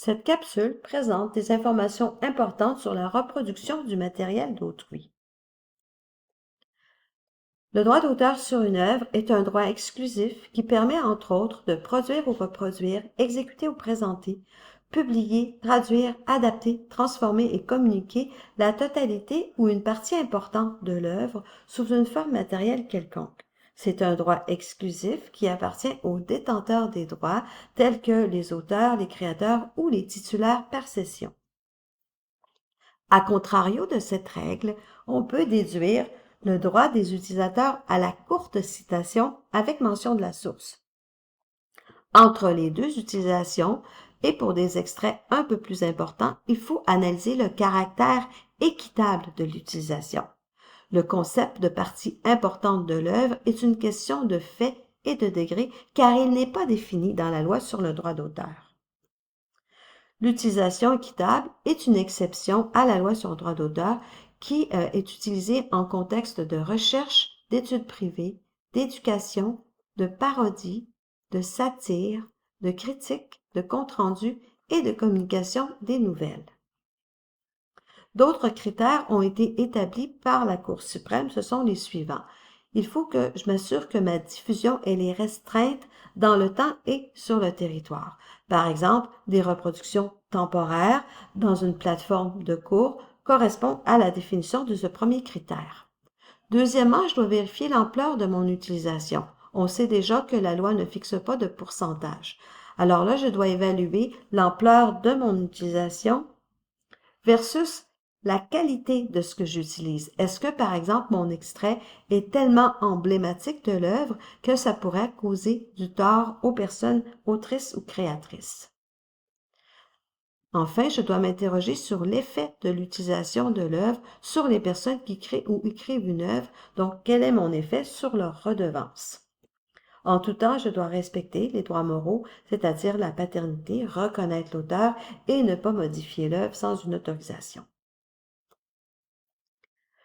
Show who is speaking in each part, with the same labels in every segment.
Speaker 1: Cette capsule présente des informations importantes sur la reproduction du matériel d'autrui. Le droit d'auteur sur une œuvre est un droit exclusif qui permet entre autres de produire ou reproduire, exécuter ou présenter, publier, traduire, adapter, transformer et communiquer la totalité ou une partie importante de l'œuvre sous une forme matérielle quelconque. C'est un droit exclusif qui appartient aux détenteurs des droits tels que les auteurs, les créateurs ou les titulaires par cession. À contrario de cette règle, on peut déduire le droit des utilisateurs à la courte citation avec mention de la source. Entre les deux utilisations, et pour des extraits un peu plus importants, il faut analyser le caractère équitable de l'utilisation. Le concept de partie importante de l'œuvre est une question de fait et de degré car il n'est pas défini dans la loi sur le droit d'auteur. L'utilisation équitable est une exception à la loi sur le droit d'auteur qui est utilisée en contexte de recherche, d'études privées, d'éducation, de parodie, de satire, de critique, de compte-rendu et de communication des nouvelles. D'autres critères ont été établis par la Cour suprême, ce sont les suivants. Il faut que je m'assure que ma diffusion est restreinte dans le temps et sur le territoire. Par exemple, des reproductions temporaires dans une plateforme de cours correspondent à la définition de ce premier critère. Deuxièmement, je dois vérifier l'ampleur de mon utilisation. On sait déjà que la loi ne fixe pas de pourcentage. Alors là, je dois évaluer l'ampleur de mon utilisation versus la qualité de ce que j'utilise. Est-ce que, par exemple, mon extrait est tellement emblématique de l'œuvre que ça pourrait causer du tort aux personnes autrices ou créatrices? Enfin, je dois m'interroger sur l'effet de l'utilisation de l'œuvre sur les personnes qui créent ou écrivent une œuvre, donc quel est mon effet sur leur redevance. En tout temps, je dois respecter les droits moraux, c'est-à-dire la paternité, reconnaître l'auteur et ne pas modifier l'œuvre sans une autorisation.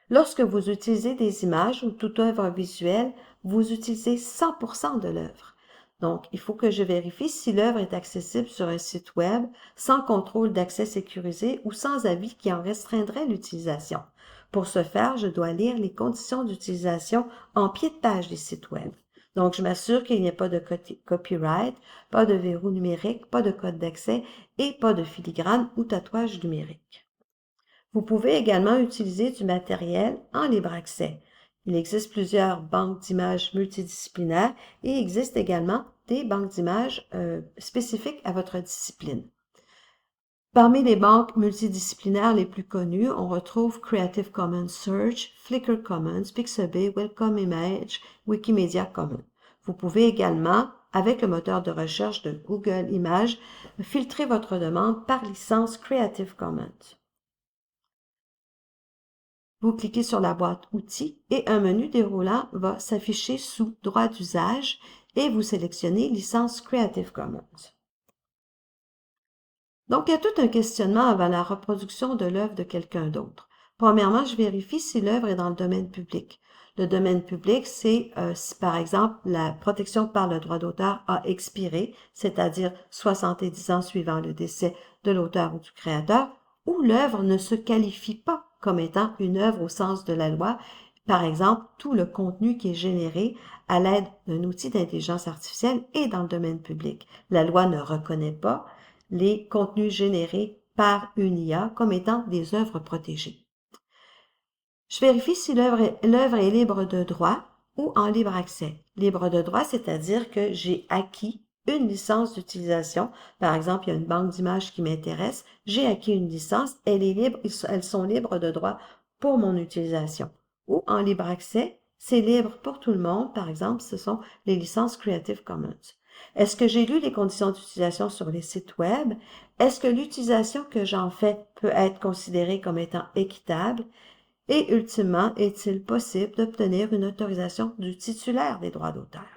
Speaker 1: Lorsque vous utilisez des images ou toute œuvre visuelle, vous utilisez 100% de l'œuvre. Donc, il faut que je vérifie si l'œuvre est accessible sur un site web sans contrôle d'accès sécurisé ou sans avis qui en restreindrait l'utilisation. Pour ce faire, je dois lire les conditions d'utilisation en pied de page des sites web. Donc, je m'assure qu'il n'y ait pas de copyright, pas de verrou numérique, pas de code d'accès et pas de filigrane ou tatouage numérique. Vous pouvez également utiliser du matériel en libre accès. Il existe plusieurs banques d'images multidisciplinaires et il existe également des banques d'images spécifiques à votre discipline. Parmi les banques multidisciplinaires les plus connues, on retrouve Creative Commons Search, Flickr Commons, Pixabay, Wacom Image, Wikimedia Commons. Vous pouvez également, avec le moteur de recherche de Google Images, filtrer votre demande par licence Creative Commons. Vous cliquez sur la boîte Outils et un menu déroulant va s'afficher sous Droits d'usage et vous sélectionnez Licence Creative Commons. Donc, il y a tout un questionnement avant la reproduction de l'œuvre de quelqu'un d'autre. Premièrement, je vérifie si l'œuvre est dans le domaine public. Le domaine public, c'est si par exemple la protection par le droit d'auteur a expiré, c'est-à-dire 70 ans suivant le décès de l'auteur ou du créateur, ou l'œuvre ne se qualifie pas comme étant une œuvre au sens de la loi. Par exemple, tout le contenu qui est généré à l'aide d'un outil d'intelligence artificielle est dans le domaine public. La loi ne reconnaît pas les contenus générés par une IA comme étant des œuvres protégées. Je vérifie si l'œuvre est libre de droit ou en libre accès. Libre de droit, c'est-à-dire que j'ai acquis une licence d'utilisation. Par exemple, il y a une banque d'images qui m'intéresse, j'ai acquis une licence, elle est libre, elles sont libres de droit pour mon utilisation. Ou en libre accès, c'est libre pour tout le monde. Par exemple, ce sont les licences Creative Commons. Est-ce que j'ai lu les conditions d'utilisation sur les sites web? Est-ce que l'utilisation que j'en fais peut être considérée comme étant équitable? Et ultimement, est-il possible d'obtenir une autorisation du titulaire des droits d'auteur?